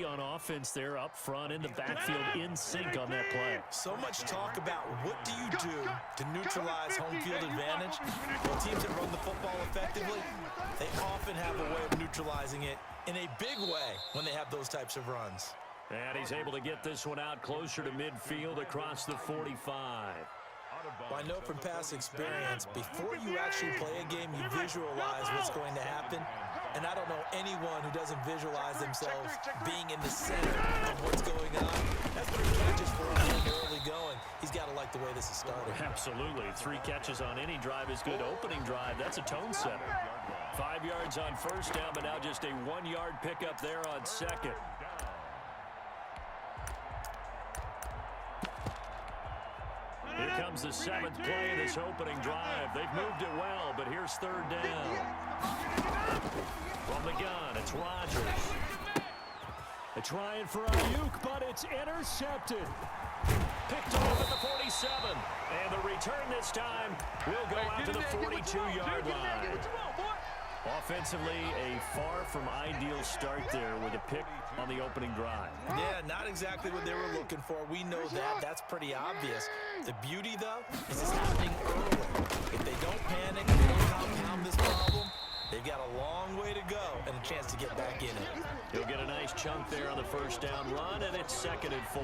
on offense there up front in the backfield in sync on that play. So much talk about what do you do to neutralize home field advantage. Well, teams that run the football effectively, they often have a way of neutralizing it in a big way when they have those types of runs. And he's able to get this one out closer to midfield across the 45. Well, I know from past experience, before you actually play a game, you visualize what's going to happen. And I don't know anyone who doesn't visualize themselves being in the center of what's going on. That's 3 catches for him early going. He's got to like the way this is starting. Absolutely. 3 catches on any drive is good. Opening drive, that's a tone setter. 5 yards on first down, but now just a 1-yard pickup there on second. Here comes the 7th play of this opening drive. They've moved it well, but here's 3rd down. From the gun, it's Rodgers. They're trying for Ayuk, but it's intercepted. Picked off at the 47. And the return this time will go out to the 42-yard line. Offensively, a far from ideal start there with a pick on the opening drive. Yeah, not exactly what they were looking for. We know that. That's pretty obvious. The beauty, though, is it's happening early. If they don't panic, they don't compound this problem, they've got a long way to go and a chance to get back in it. He'll get a nice chunk there on the first down run, and it's 2nd and 4.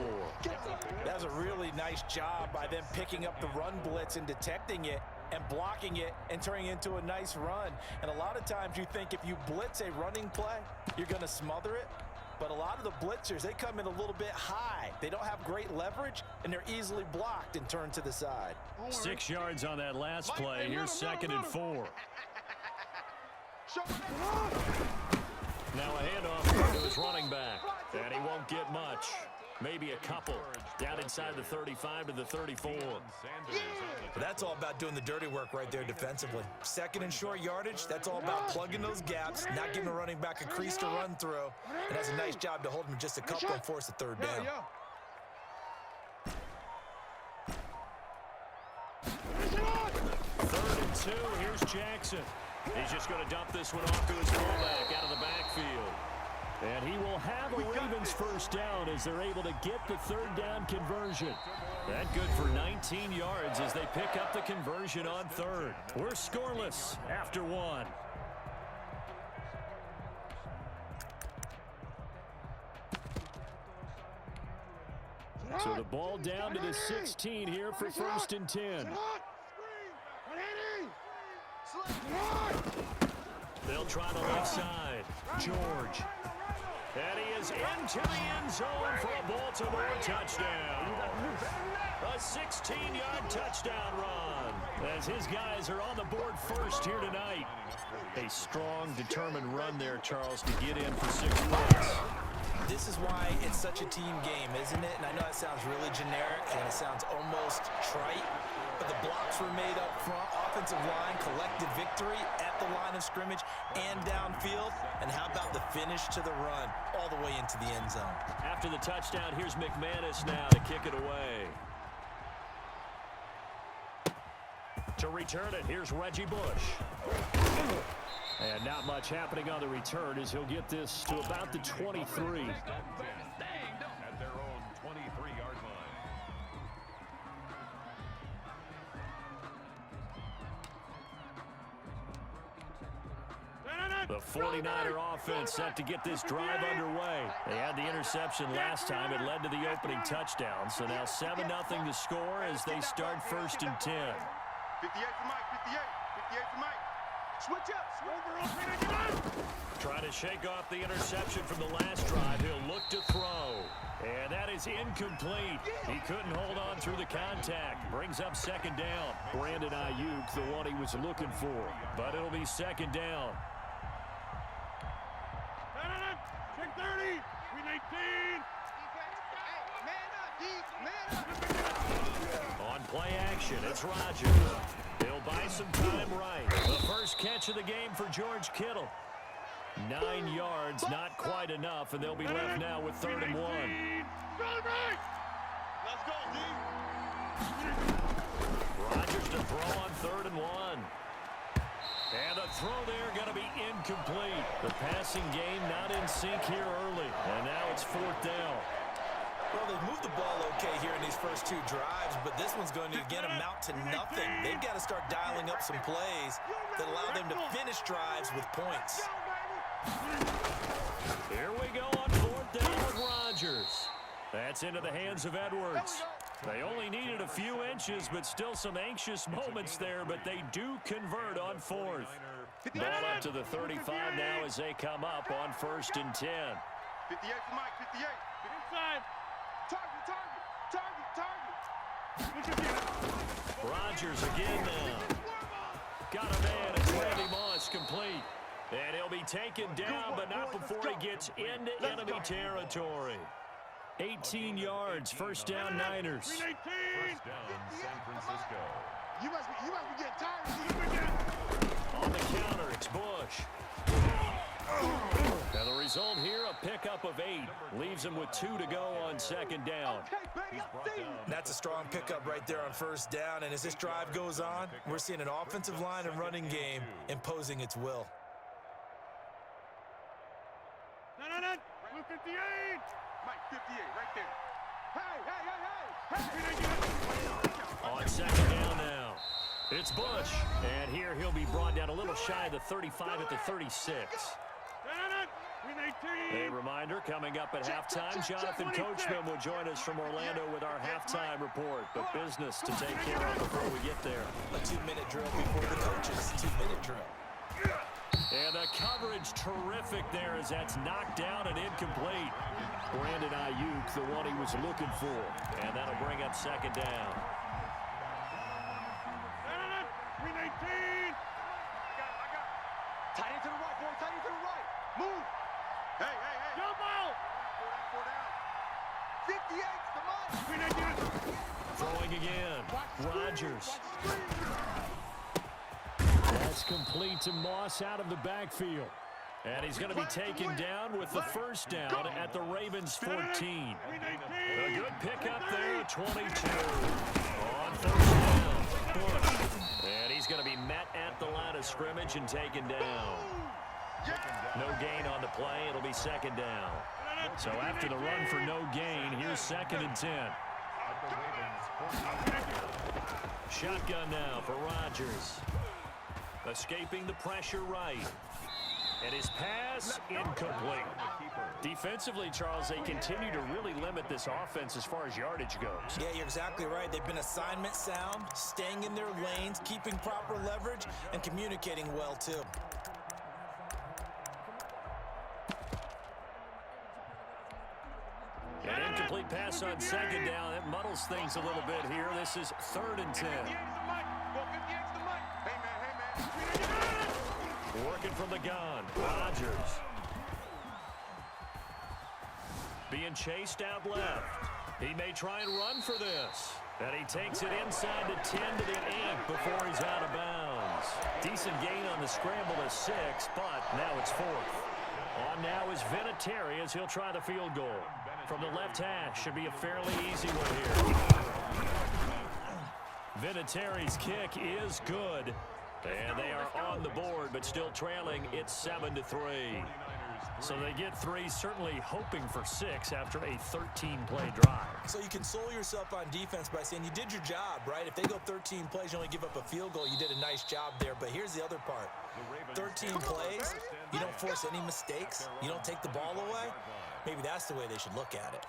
That was a really nice job by them picking up the run blitz and detecting it and blocking it and turning it into a nice run. And a lot of times you think if you blitz a running play, you're going to smother it. But a lot of the blitzers, they come in a little bit high. They don't have great leverage, and they're easily blocked and turned to the side. 6 yards on that last play. Here's 2nd and 4. Now a handoff to his running back. And he won't get much. Maybe a couple. Down inside the 35 to the 34. But that's all about doing the dirty work right there defensively. 2nd and short yardage, that's all about plugging those gaps, not giving a running back a crease to run through. And has a nice job to hold him just a couple and force the 3rd down. 3rd and 2, here's Jackson. He's just going to dump this one off to his fullback out of the backfield. And he will have a Ravens first down as they're able to get the 3rd down conversion. That good for 19 yards as they pick up the conversion on 3rd. We're scoreless after 1. So the ball down to the 16 here for 1st and 10. They'll try the left side. George. And he is into the end zone for a Baltimore touchdown. A 16-yard touchdown run as his guys are on the board first here tonight. A strong, determined run there, Charles, to get in for 6 points. This is why it's such a team game, isn't it? And I know it sounds really generic and it sounds almost trite, but the blocks were made up front. Offensive line collected victory at the line of scrimmage and downfield. And how about the finish to the run all the way into the end zone? After the touchdown, here's McManus now to kick it away. To return it, here's Reggie Bush. And not much happening on the return as he'll get this to about the 23. At their own 23-yard line. The 49er offense set to get this drive underway. They had the interception last time. It led to the opening touchdown. So now 7-0 to score as they start 1st and 10. 58 for Mike, 58 for Mike. Switch up. Trying to shake off the interception from the last drive. He'll look to throw. And that is incomplete. He couldn't hold on through the contact. Brings up 2nd down. Brandon Ayuk, the one he was looking for. But it'll be 2nd down. Check 30. We 19. On play action, it's Rodgers. He'll buy some time right. The first catch of the game for George Kittle. 9 yards, not quite enough, and they'll be left now with 3rd and 1. Let's go, D. Rodgers to throw on 3rd and 1. And the throw there going to be incomplete. The passing game not in sync here early. And now it's fourth down. Well, they've moved the ball okay here in these first two drives, but this one's going to, again, amount to nothing. They've got to start dialing up some plays that allow them to finish drives with points. Here we go on fourth down with Rodgers. That's into the hands of Edwards. They only needed a few inches, but still some anxious moments there, but they do convert on fourth. Ball up to the 35 now as they come up on 1st and 10. 58 for Mike, 58. Inside. Target. Rodgers again now. Got a man. It's Randy Moss complete. And he'll be taken down, but not before he gets into enemy territory. 18 yards, first down Niners. First down San Francisco. You must be getting tired. On the counter, it's Bush. And the result here, a pickup of 8. Leaves him with 2 to go on 2nd down. That's a strong pickup right there on 1st down, and as this drive goes on, we're seeing an offensive line and running game imposing its will. No. Blue 58. Mike, 58, right there. Hey. On 2nd down now, it's Bush. And here he'll be brought down a little shy of the 35 at the 36. A reminder, coming up at halftime, Jonathan Coachman will join us from Orlando with our halftime report. But business to take care of before we get there. A 2-minute drill before the coaches' 2-minute drill. And the coverage terrific there as that's knocked down and incomplete. Brandon Ayuk, the one he was looking for. And that'll bring up 2nd down. Green 18. Tight end to the right, boy. Tight end to the right. Move. Hey. Jump out. 58, come on. Green 18. Throwing again. Rodgers. That's complete to Moss out of the backfield. And he's going to be taken down with the 1st down at the Ravens 14. A good pickup there at 22. On 1st down, Bush. And he's going to be met at the line of scrimmage and taken down. No gain on the play. It'll be 2nd down. So after the run for no gain, here's 2nd and 10. Shotgun now for Rodgers. Escaping the pressure right. And his pass incomplete. Defensively, Charles, they continue to really limit this offense as far as yardage goes. Yeah, you're exactly right. They've been assignment sound, staying in their lanes, keeping proper leverage, and communicating well, too. An incomplete pass on 2nd down. It muddles things a little bit here. This is 3rd and 10. Working from the gun, Rodgers. Being chased out left. He may try and run for this. And he takes it inside the 10 to the 8 before he's out of bounds. Decent gain on the scramble to 6, but now it's 4th. On now is Vinatieri as he'll try the field goal. From the left hash, should be a fairly easy one here. Vinatieri's kick is good. And they are on the board, but still trailing. It's 7-3. So they get 3, certainly hoping for 6 after a 13-play drive. So you console yourself on defense by saying you did your job, right? If they go 13 plays, you only give up a field goal, you did a nice job there. But here's the other part. 13 plays, you don't force any mistakes, you don't take the ball away. Maybe that's the way they should look at it.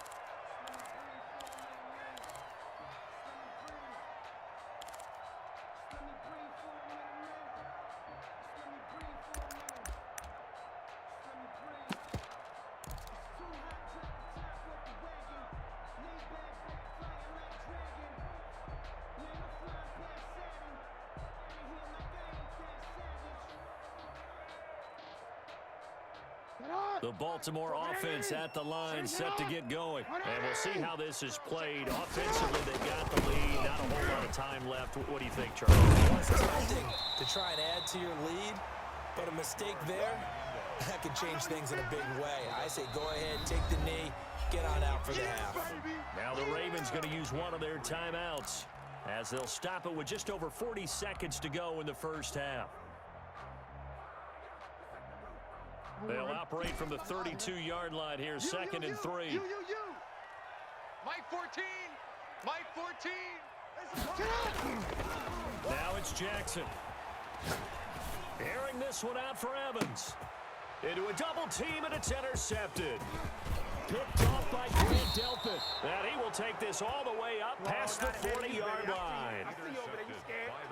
The Baltimore offense at the line, set to get going. And we'll see how this is played. Offensively, they got the lead. Not a whole lot of time left. What do you think, Charles? Well, it's tempting to try and add to your lead, but a mistake there, that could change things in a big way. I say go ahead, take the knee, get on out for the half. Now the Ravens going to use one of their timeouts as they'll stop it with just over 40 seconds to go in the first half. They'll operate from the 32-yard line here, second and 3. Mike 14. Mike 14. Now it's Jackson. Airing this one out for Evans. Into a double team, and it's intercepted. Picked off by Grant Delpit. And he will take this all the way up past the 40-yard line.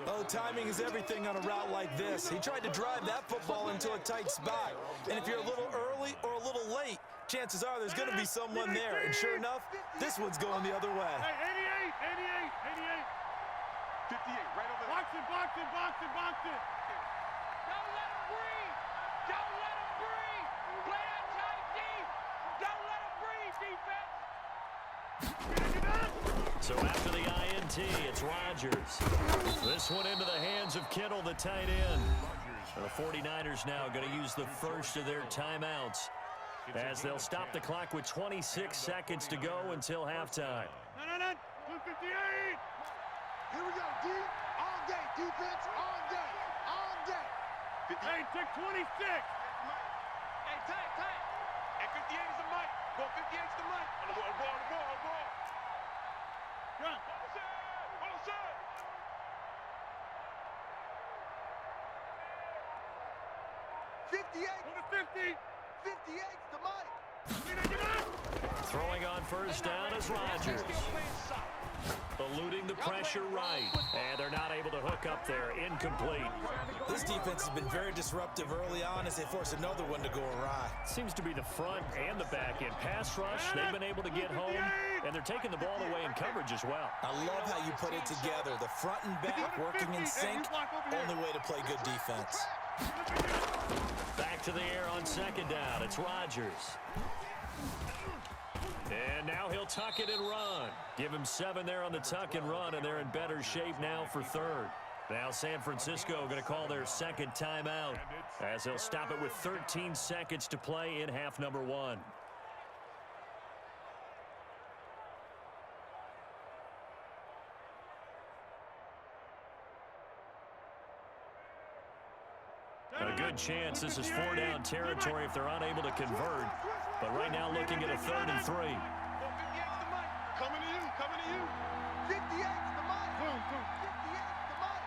Oh, timing is everything on a route like this. He tried to drive that football into a tight spot. And if you're a little early or a little late, chances are there's going to be someone there. And sure enough, this one's going the other way. Hey, 88. 58, right over there. Box it. Don't let him breathe. Don't let him breathe. Play that tight deep. Don't let him breathe, defense. So after the INT, it's Rodgers. This one into the hands of Kittle, the tight end. The 49ers now going to use the first of their timeouts as they'll stop the clock with 26 seconds to go until halftime. No. 258. Here we go, D. All day, defense. All day. Hey, take 26. Hey, tight. And 58 is the mic. Go 58 is the mic. On the ball. Run. Well said. 58. Go to 50. 58's the mic. Throwing on first down is Rodgers. Eluding the pressure right. And they're not able to hook up there. Incomplete. This defense has been very disruptive early on as they force another one to go awry. Seems to be the front and the back end. Pass rush, they've been able to get home, and they're taking the ball away in coverage as well. I love how you put it together. The front and back working in sync. Only way to play good defense. Back to the air on second down. It's Rodgers. And now he'll tuck it and run. Give him 7 there on the tuck and run, and they're in better shape now for third. Now San Francisco going to call their second timeout as they'll stop it with 13 seconds to play in half number 1. A good chance this is 4-down territory if they're unable to convert. But right now looking at a 3rd and 3. 58's the mic. Coming to you. 58's the mic. 58's the mic.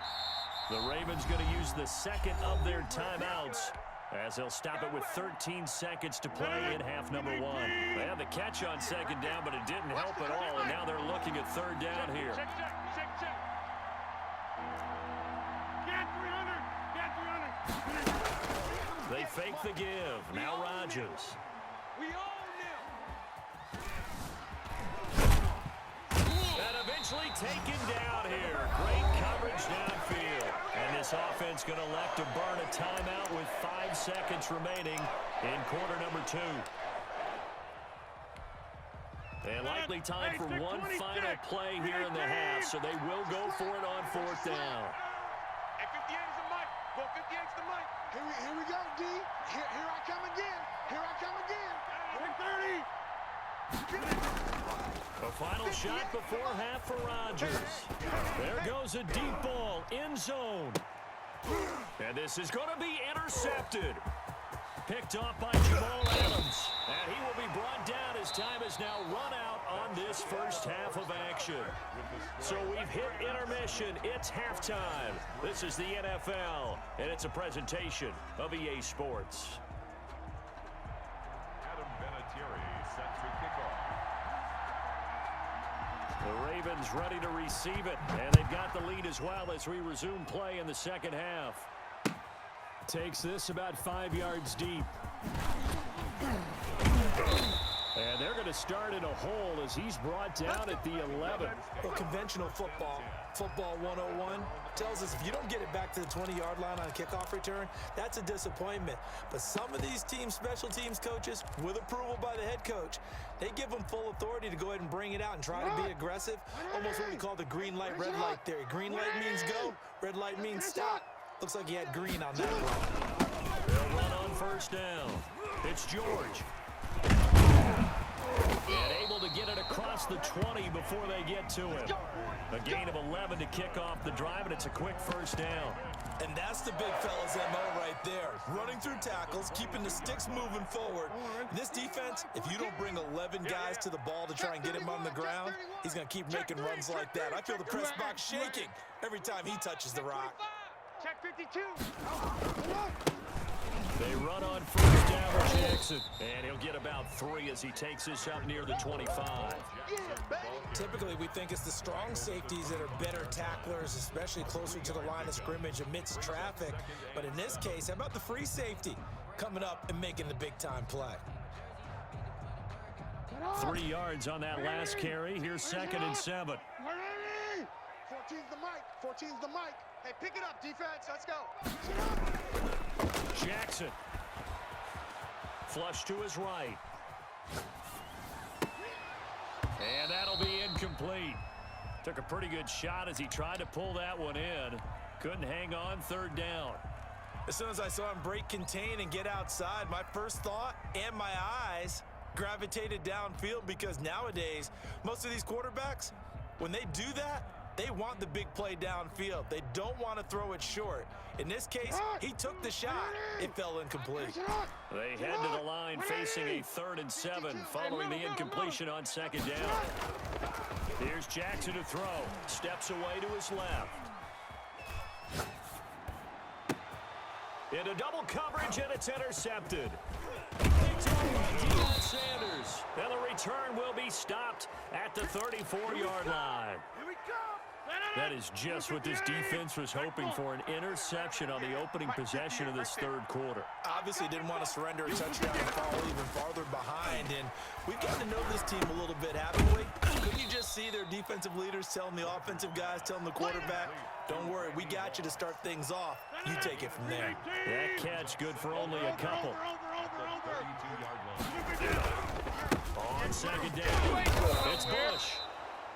The Ravens going to use the second of their timeouts as they'll stop it with 13 seconds to play in half number 1. They had the catch on second down, but it didn't help at all, and now they're looking at 3rd down here. Check. Get 300. They fake the give. Now Rodgers. We own them. And eventually taken down here. Great coverage downfield. And this offense going to elect to burn a timeout with 5 seconds remaining in quarter number 2. And likely time for one final play here in the half, so they will go for it on 4th down. And 58 is the mic. Go 58's the mic. Here we go, D. Here I come again. Take 30. A final shot before half for Rodgers. There goes a deep ball in zone. And this is going to be intercepted. Picked off by Jamal Adams. And he will be brought down as time has now run out on this first half of action. So we've hit intermission. It's halftime. This is the NFL, and it's a presentation of EA Sports. The Ravens ready to receive it, and they've got the lead as well as we resume play in the second half. Takes this about 5 yards deep. And they're going to start in a hole as he's brought down at the 11. Well, conventional football 101, tells us if you don't get it back to the 20-yard line on a kickoff return, that's a disappointment. But some of these teams, special teams coaches, with approval by the head coach, they give them full authority to go ahead and bring it out and try to be aggressive. Almost what we call the green light, red light theory. Green light means go, red light means stop. Looks like he had green on that one. They'll run on first down. It's George. And able to get it across the 20 before they get to him. A gain of 11 to kick off the drive, and it's a quick first down. And that's the big fella's MO right there. Running through tackles, keeping the sticks moving forward. This defense, if you don't bring 11 guys to the ball to try and get him on the ground, he's going to keep making runs like that. I feel the press box shaking every time he touches the rock. Check 52. They run on first down with Jackson. And he'll get about 3 as he takes this up near the 25. Typically, we think it's the strong safeties that are better tacklers, especially closer to the line of scrimmage amidst traffic. But in this case, how about the free safety coming up and making the big-time play? 3 yards on that last carry. Here's 2nd and 7. 14's the mic. 14's the mic. Hey, pick it up, defense. Let's go. Jackson. Flush to his right. And that'll be incomplete. Took a pretty good shot as he tried to pull that one in. Couldn't hang on 3rd down. As soon as I saw him break contain and get outside, my first thought and my eyes gravitated downfield, because nowadays, most of these quarterbacks, when they do that, they want the big play downfield. They don't want to throw it short. In this case, he took the shot. It fell incomplete. They head to the line facing a 3rd and 7 following the incompletion on 2nd down. Here's Jackson to throw. Steps away to his left. Into double coverage, and it's intercepted. Picked off by Deion Sanders. And the return will be stopped at the 34-yard line. Here we go. That is just what this defense was hoping for, an interception on the opening possession of this 3rd quarter. Obviously didn't want to surrender a touchdown and fall even farther behind, and we've gotten to know this team a little bit, haven't we? Couldn't you just see their defensive leaders telling the offensive guys, telling the quarterback, don't worry, we got you to start things off. You take it from there. That catch good for only a couple. On 2nd down, it's Bush.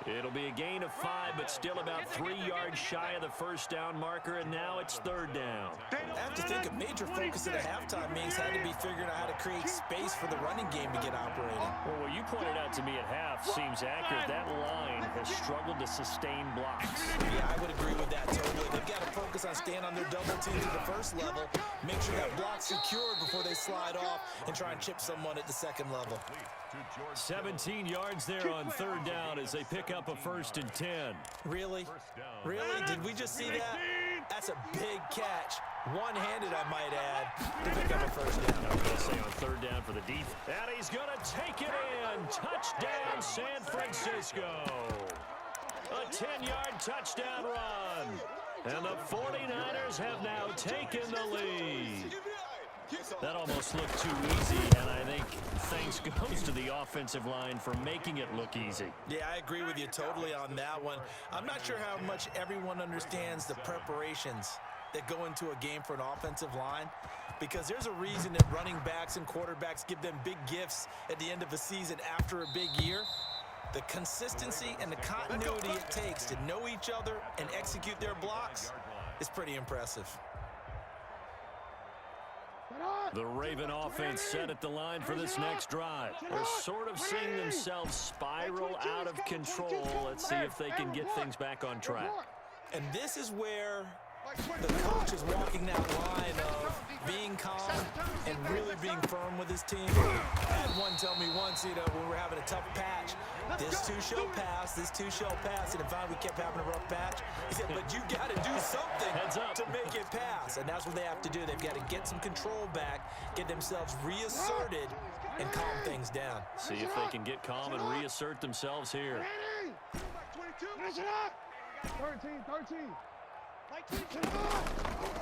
It'll be a gain of 5, but still about 3 yards shy of the 1st down marker, and now it's 3rd down. I have to think a major focus at a halftime means had to be figuring out how to create space for the running game to get operating. Well, what you pointed out to me at half seems accurate. That line has struggled to sustain blocks. Yeah, I would agree with that totally. They've got to focus on staying on their double teams at the 1st level, make sure that block's secured before they slide off, and try and chip someone at the 2nd level. 17 yards there on 3rd down as they pick up a 1st and 10. Really? Really? Did we just see that? That's a big catch. One-handed, I might add, to pick up a 1st down. I was going to say on 3rd down for the defense. And he's going to take it in. Touchdown, San Francisco. A 10-yard touchdown run. And the 49ers have now taken the lead. That almost looked too easy, and I think thanks goes to the offensive line for making it look easy. Yeah, I agree with you totally on that one. I'm not sure how much everyone understands the preparations that go into a game for an offensive line, because there's a reason that running backs and quarterbacks give them big gifts at the end of the season after a big year. The consistency and the continuity it takes to know each other and execute their blocks is pretty impressive. The Raven offense set at the line for this next drive. They're sort of seeing themselves spiral out of control. Let's see if they can get things back on track. And this is where the coach is walking that line of being calm and really being firm with his team. I had one tell me once, when we're having a tough patch, this too shall pass, this too shall pass. And if we kept having a rough patch, he said, but you got to do something to make it pass. And that's what they have to do. They've got to get some control back, get themselves reasserted, and calm things down. See if they can get calm and reassert themselves here. 13.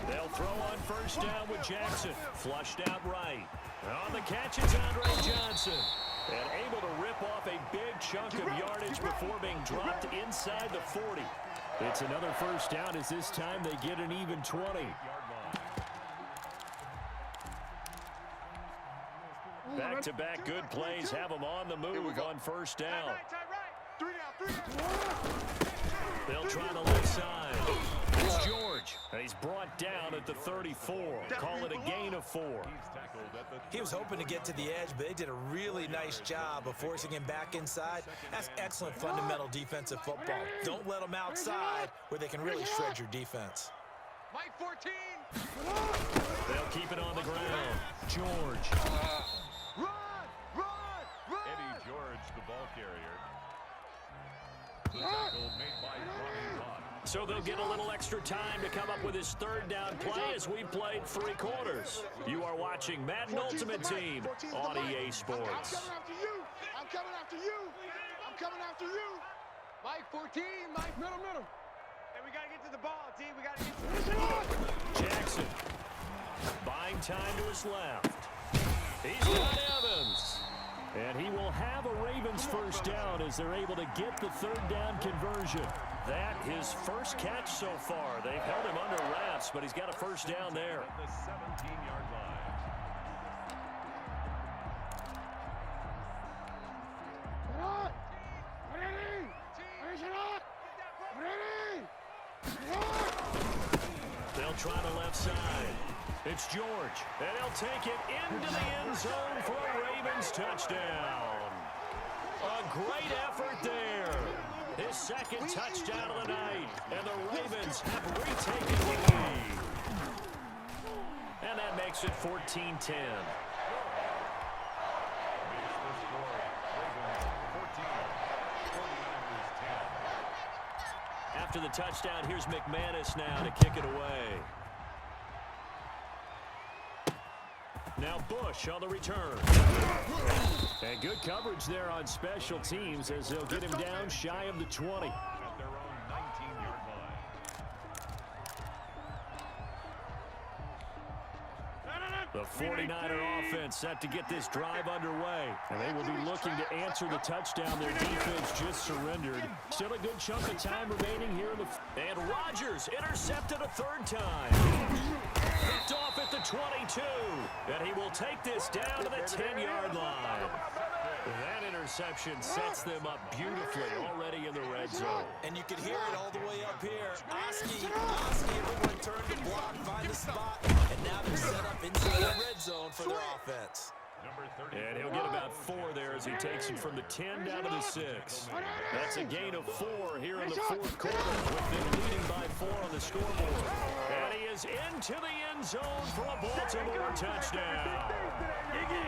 They'll throw on 1st down with Jackson. Flushed out right. On the catch is Andre Johnson. And able to rip off a big chunk of yardage before being dropped inside the 40. It's another 1st down as this time they get an even 20. Back-to-back good plays have them on the move on 1st down. They'll try the left side. It's George. And he's brought down at the 34. Call it a gain of 4. He was hoping to get to the edge, but they did a really nice job of forcing him back inside. That's excellent fundamental defensive football. Don't let them outside where they can really shred your defense. Mike 14. They'll keep it on the ground. George. Run! Eddie George, the ball carrier. The tackle made by Ronnie Lott. So they'll get a little extra time to come up with his third down play as we played 3 quarters. You are watching Madden Ultimate Team on EA Sports. I'm coming after you. Mike 14, Mike, middle. Hey, we got to get to the ball, T. We got to get to the ball. Jackson buying time to his left. He's got Evans. And he will have a Ravens first down as they're able to get the third down conversion. That his first catch so far. They've held him under wraps, but he's got a first down there. At the 17-yard line. They'll try the left side. It's George, and he'll take it into the end zone for a Ravens touchdown. A great effort there. His second touchdown of the night, and the Ravens have retaken the lead. And that makes it 14-10. After the touchdown, here's McManus now to kick it away. Now Bush on the return. And good coverage there on special teams as they'll get him down shy of the 20. At their own 19-yard line. The 49er offense set to get this drive underway. And they will be looking to answer the touchdown their defense just surrendered. Still a good chunk of time remaining here in the... And Rodgers intercepted a third time. Picked off at the 22. And he will take this down to the 10-yard line. That interception sets them up beautifully already in the red zone. And you can hear it all the way up here. Oski, everyone turned to block, find the spot, and now they're set up inside the red zone for their offense. And he'll get about 4 there as he takes it from the 10 down to the 6. That's a gain of 4 here in the fourth quarter, with them leading by 4 on the scoreboard. And he is into the end zone for a Baltimore touchdown.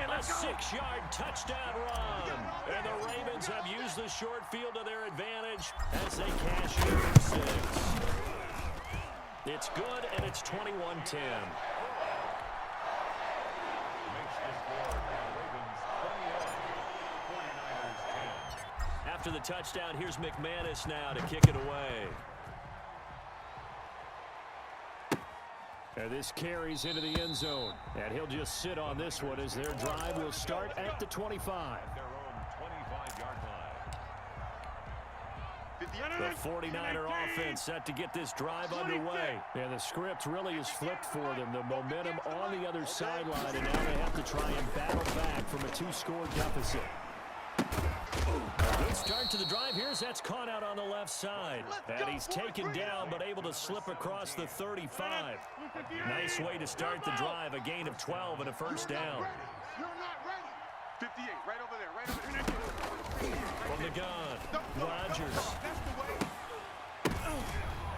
A 6-yard touchdown run. And the Ravens have used the short field to their advantage as they cash in for 6. It's good, and it's 21-10. After the touchdown, here's McManus now to kick it away. And this carries into the end zone. And he'll just sit on this one as their drive will start at the 25. Their own 25-yard line. The 49er offense set to get this drive underway. And the script really is flipped for them. The momentum on the other sideline, and now they have to try and battle back from a 2-score deficit. Good start to the drive here as that's caught out on the left side. And he's taken down but able to slip across the 35. Nice way to start the drive, a gain of 12 and a first down. You're not ready. 58, right over there, right over there. From the gun, Rodgers.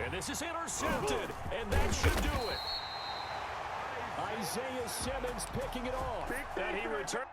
And this is intercepted, and that should do it. Isaiah Simmons picking it off. And he returns.